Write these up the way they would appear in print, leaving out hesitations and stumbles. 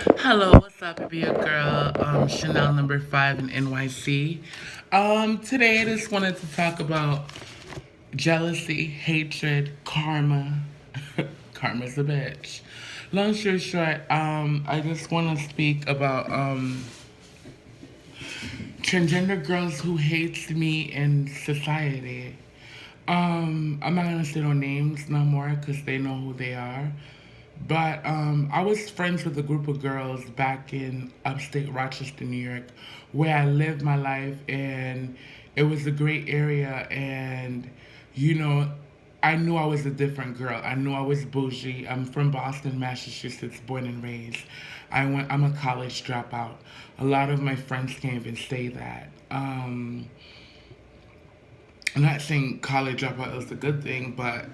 Hello, what's up? It be your girl, Chanel number 5 in NYC. Today I just wanted to talk about jealousy, hatred, karma. Karma's a bitch. Long story short, I just want to speak about transgender girls who hates me in society. I'm not gonna say no names no more because they know who they are. But I was friends with a group of girls back in upstate Rochester, New York, where I lived my life, and it was a great area. And you know, I knew I was a different girl. I knew I was bougie. I'm from Boston, Massachusetts, born and raised. I'm a college dropout. A lot of my friends can't even say that. I'm not saying college dropout is a good thing, but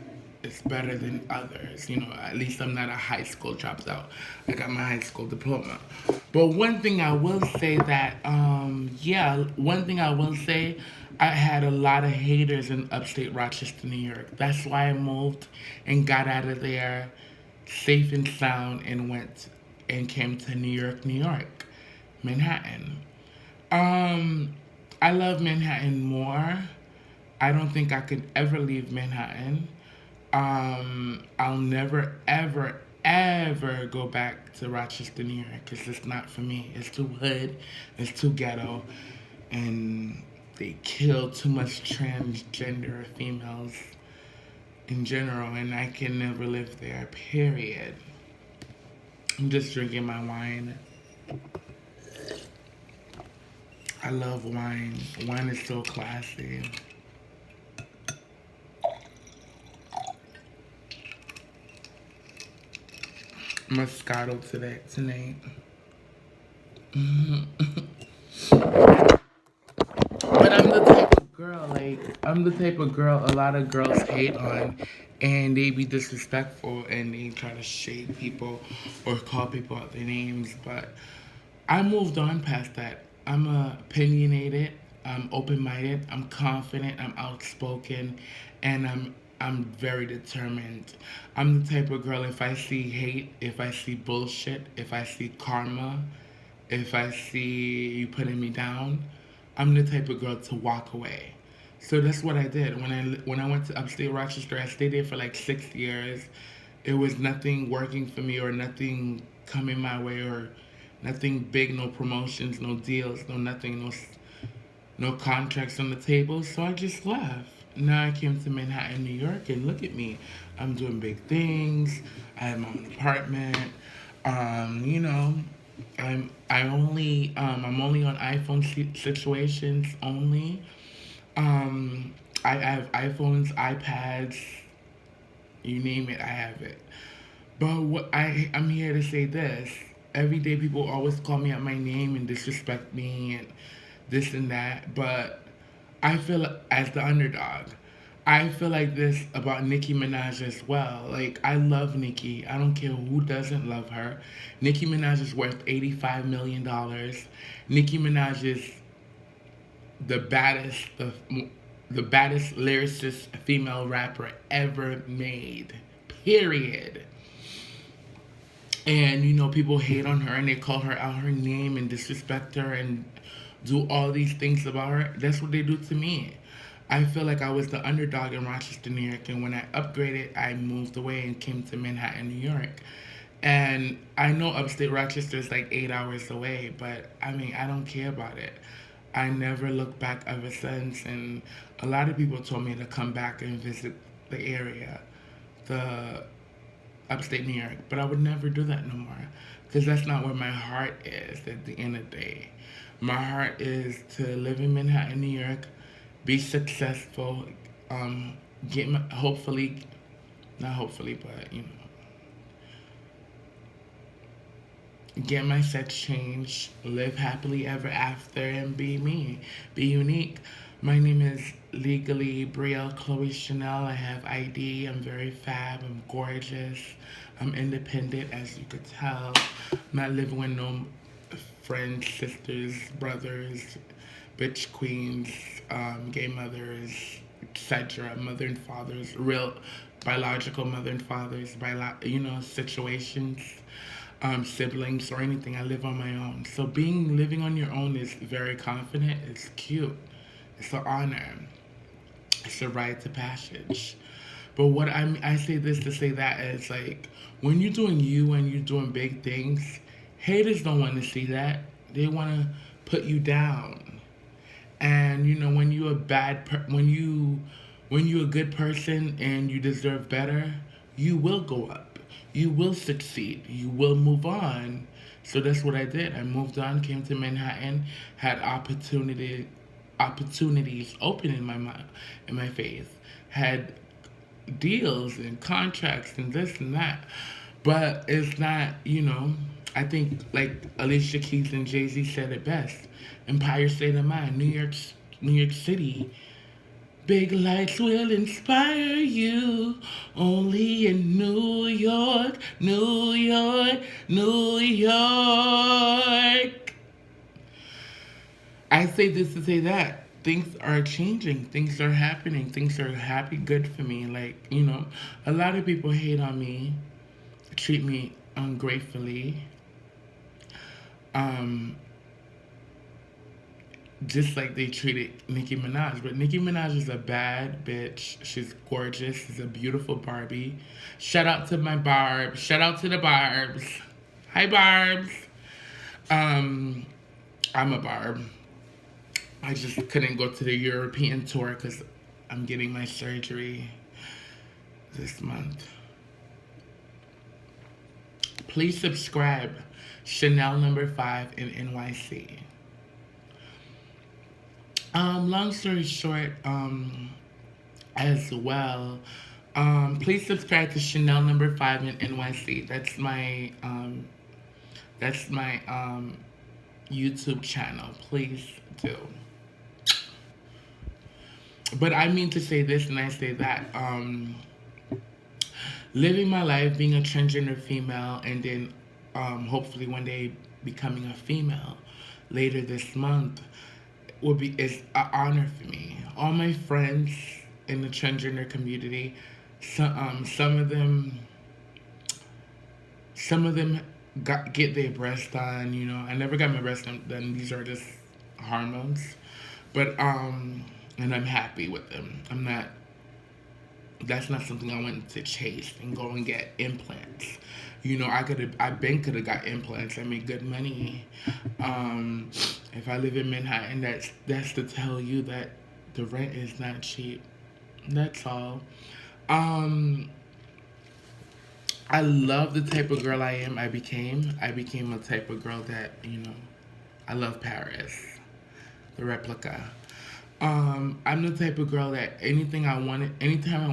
it's better than others. You know, at least I'm not a high school dropout. I got my high school diploma. But one thing I will say that, one thing I will say, I had a lot of haters in upstate Rochester, New York. That's why I moved and got out of there safe and sound and went and came to New York, New York, Manhattan. Um, I love Manhattan more. I don't think I could ever leave Manhattan. I'll never, ever, ever go back to Rochester, New York, because it's not for me. It's too hood, it's too ghetto, and they kill too much transgender females in general, and I can never live there, period. I'm just drinking my wine. I love wine. Wine is so classy. Moscato today, tonight. But I'm the type of girl, I'm the type of girl a lot of girls hate on, and they be disrespectful and they try to shade people or call people out their names. But I moved on past that. I'm opinionated, I'm open minded, I'm confident, I'm outspoken, and I'm very determined. I'm the type of girl, if I see hate, if I see bullshit, if I see karma, if I see you putting me down, I'm the type of girl to walk away. So that's what I did when I went to upstate Rochester. I stayed there for like 6 years. It was nothing working for me or nothing coming my way or nothing big, no promotions, no deals, no nothing, no contracts on the table. So I just left. Now I came to Manhattan, New York, and look at me. I'm doing big things. I have my own apartment. You know, I'm only on iPhone situations only. Um, I have iPhones, iPads, you name it, I have it. But I'm here to say this. Every day people always call me out my name and disrespect me and this and that. But I feel as the underdog. I feel like this about Nicki Minaj as well. Like I love Nicki. I don't care who doesn't love her. Nicki Minaj is worth $85 million. Nicki Minaj is the baddest, the baddest lyricist female rapper ever made. Period. And you know, people hate on her and they call her out her name and disrespect her and do all these things about her. That's what they do to me. I feel like I was the underdog in Rochester, New York, and when I upgraded, I moved away and came to Manhattan, New York. And I know upstate Rochester is like 8 hours away, but I mean, I don't care about it. I never looked back ever since, and a lot of people told me to come back and visit the area, the upstate New York, but I would never do that no more because that's not where my heart is at the end of the day. My heart is to live in Manhattan, New York, be successful, um, get my, hopefully, not hopefully, but you know, get my sex change, live happily ever after, and be me, be unique. My name is legally Brielle Chloe Chanel. I have ID. I'm very fab. I'm gorgeous. I'm independent, as you could tell. I'm not living with no friends, sisters, brothers, bitch queens, gay mothers, etc. Mother and fathers, real biological mother and fathers, situations. siblings or anything. I live on my own. So living on your own is very confident. It's cute. It's an honor. It's a rite of passage. But I say this to say that is like when you're doing you and you're doing big things, haters don't want to see that. They want to put you down. And you know when you're a when you're a good person and you deserve better, you will go up. You will succeed. You will move on. So that's what I did. I moved on, came to Manhattan, had opportunities open in in my face, had deals and contracts and this and that. But it's not, I think like Alicia Keys and Jay-Z said it best. Empire State of Mind, New York City. Big lights will inspire you. Only in New York, New York, New York. I say this to say that things are changing, things are happening, things are happy, good for me. Like, a lot of people hate on me, treat me ungratefully. Um, just like they treated Nicki Minaj. But Nicki Minaj is a bad bitch. She's gorgeous. She's a beautiful Barbie. Shout out to my Barb. Shout out to the Barbs. Hi, Barbs. I'm a Barb. I just couldn't go to the European tour because I'm getting my surgery this month. Please subscribe. Chanel #5 in NYC. Long story short, as well, please subscribe to Chanel #5 in NYC. That's my YouTube channel. Please do. But I mean to say this and I say that. Living my life, being a transgender female, and then hopefully one day becoming a female later this month is an honor for me. All my friends in the transgender community, some of them get their breasts done. I never got my breasts done. These are just hormones, but and I'm happy with them. I'm not. That's not something I wanted to chase and go and get implants. I've been could have got implants. I make good money. If I live in Manhattan, that's to tell you that the rent is not cheap. That's all. I love the type of girl I am. I became a type of girl that I love Paris, the replica. I'm the type of girl that anytime I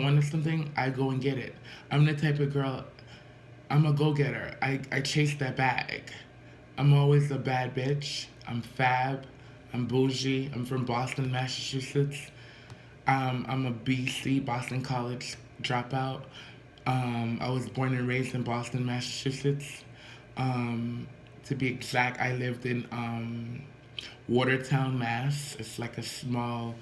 wanted something, I go and get it. I'm the type of girl, I'm a go-getter. I chase that bag. I'm always a bad bitch. I'm fab. I'm bougie. I'm from Boston, Massachusetts. I'm a BC, Boston College dropout. I was born and raised in Boston, Massachusetts. To be exact, I lived in Watertown, Mass. It's like a small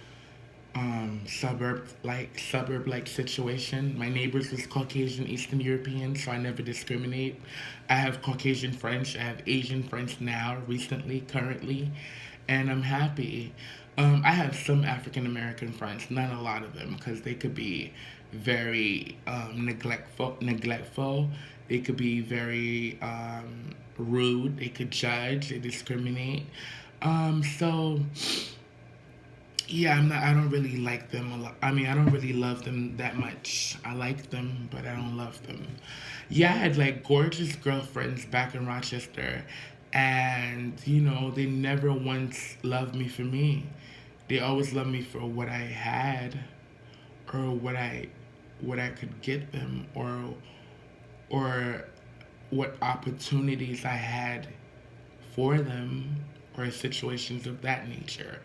suburb like situation. My neighbors was Caucasian Eastern European, so I never discriminate. I have Caucasian French. I have Asian French now, recently, currently, and I'm happy. I have some African American friends, not a lot of them, because they could be very neglectful. They could be very rude. They could judge. They discriminate. So yeah, I don't really like them a lot. I mean, I don't really love them that much. I like them, but I don't love them. Yeah, I had like gorgeous girlfriends back in Rochester, and they never once loved me for me. They always loved me for what I had, or what I could get them, or what opportunities I had for them, or situations of that nature.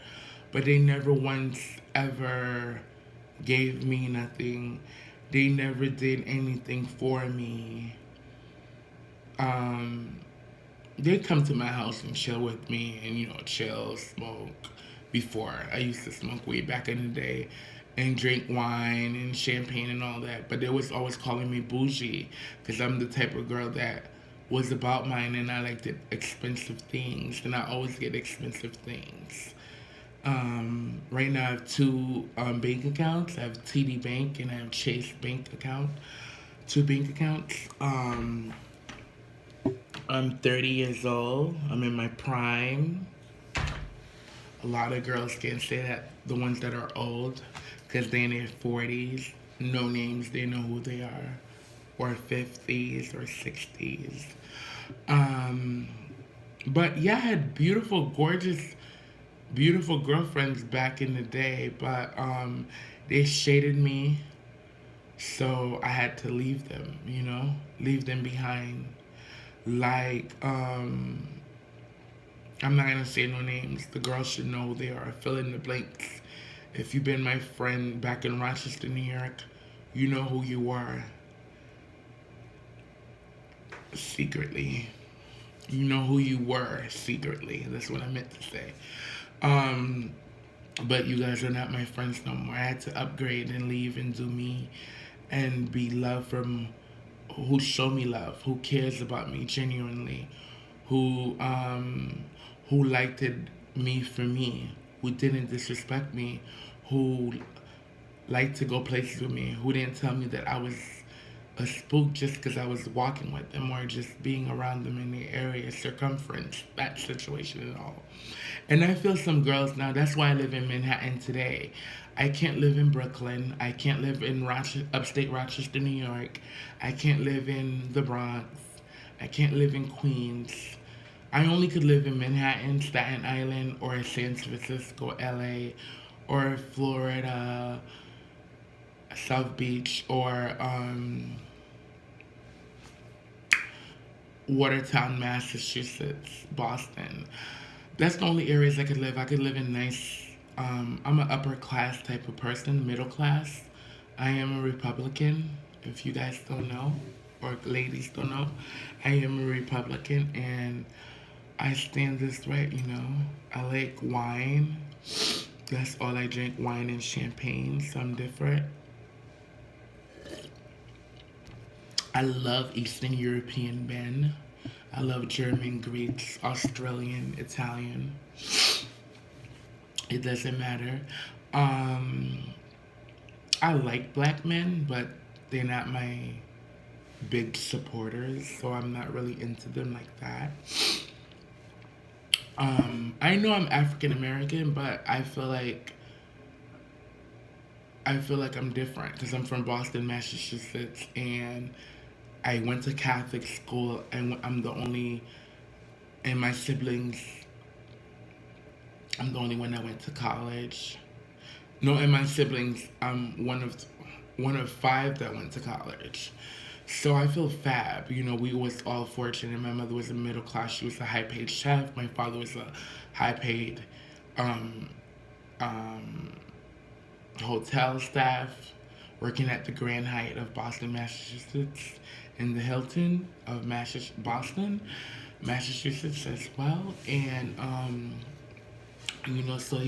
But they never once ever gave me nothing. They never did anything for me. They come to my house and chill with me and, chill, smoke. Before, I used to smoke weed back in the day and drink wine and champagne and all that. But they was always calling me bougie because I'm the type of girl that was about mine, and I liked expensive things, and I always get expensive things. Right now, I have two bank accounts. I have TD Bank and I have Chase Bank account. Two bank accounts. I'm 30 years old. I'm in my prime. A lot of girls can say that, the ones that are old, because they're in their 40s, no names, they know who they are, or 50s or 60s. Um, but yeah, I had beautiful, gorgeous, beautiful girlfriends back in the day, but they shaded me, so I had to leave them, leave them behind. Like, I'm not gonna say no names. The girls should know who they are. Fill in the blanks. If you've been my friend back in Rochester, New York, you know who you are. Secretly. You know who you were secretly. That's what I meant to say. Um, but you guys are not my friends no more. I had to upgrade and leave and do me and be loved from who show me love, who cares about me genuinely, who liked it, me for me, who didn't disrespect me, who liked to go places with me, who didn't tell me that I was a spook just because I was walking with them or just being around them in the area, circumference, that situation and all. And I feel some girls now, that's why I live in Manhattan today. I can't live in Brooklyn. I can't live in upstate Rochester, New York. I can't live in the Bronx. I can't live in Queens. I only could live in Manhattan, Staten Island, or San Francisco, LA, or Florida, South Beach, or Watertown, Massachusetts, Boston. That's the only areas I could live. I could live in nice. I'm an upper class type of person, middle class. I am a Republican, if you guys don't know, or ladies don't know. I am a Republican, and I stand this right. I like wine. That's all I drink, wine and champagne, so I'm different. I love Eastern European men. I love German, Greeks, Australian, Italian. It doesn't matter. Um, I like black men, but they're not my big supporters, so I'm not really into them like that. I know I'm African American, but I feel like I'm different because I'm from Boston, Massachusetts, and I went to Catholic school, and I'm the only, and my siblings, I'm the only one that went to college. No, and my siblings, I'm one of five that went to college. So I feel fab. We was all fortunate. My mother was a middle class. She was a high paid chef. My father was a high paid um, um, hotel staff working at the Grand Hyatt of Boston, Massachusetts, in the Hilton of Boston, Massachusetts as well. And so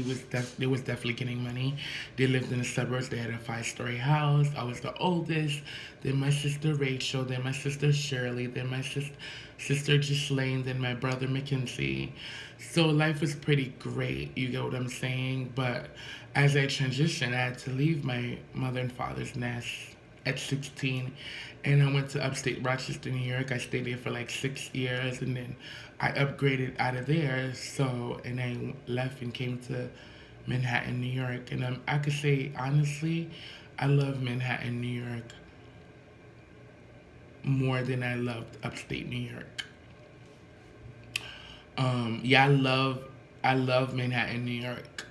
they was definitely getting money. They lived in the suburbs. They had a 5-story house. I was the oldest. Then my sister Rachel. Then my sister Shirley. Then my sister Ghislaine. Then my brother Mackenzie. So life was pretty great. You get what I'm saying? But as I transitioned, I had to leave my mother and father's nest at 16, and I went to upstate Rochester, New York. I stayed there for like 6 years, and then I upgraded out of there. So, and I left and came to Manhattan, New York. And I could say honestly, I love Manhattan, New York more than I loved upstate New York. Yeah, I love Manhattan, New York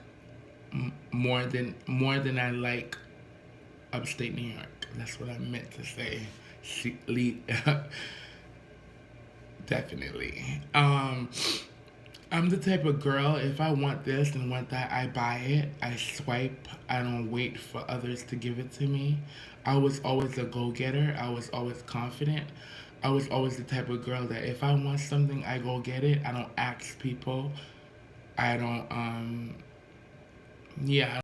more than I like upstate New York. That's what I meant to say. Definitely. I'm the type of girl, if I want this and want that, I buy it. I swipe. I don't wait for others to give it to me. I was always a go getter. I was always confident. I was always the type of girl that if I want something, I go get it. I don't ask people. I don't, yeah.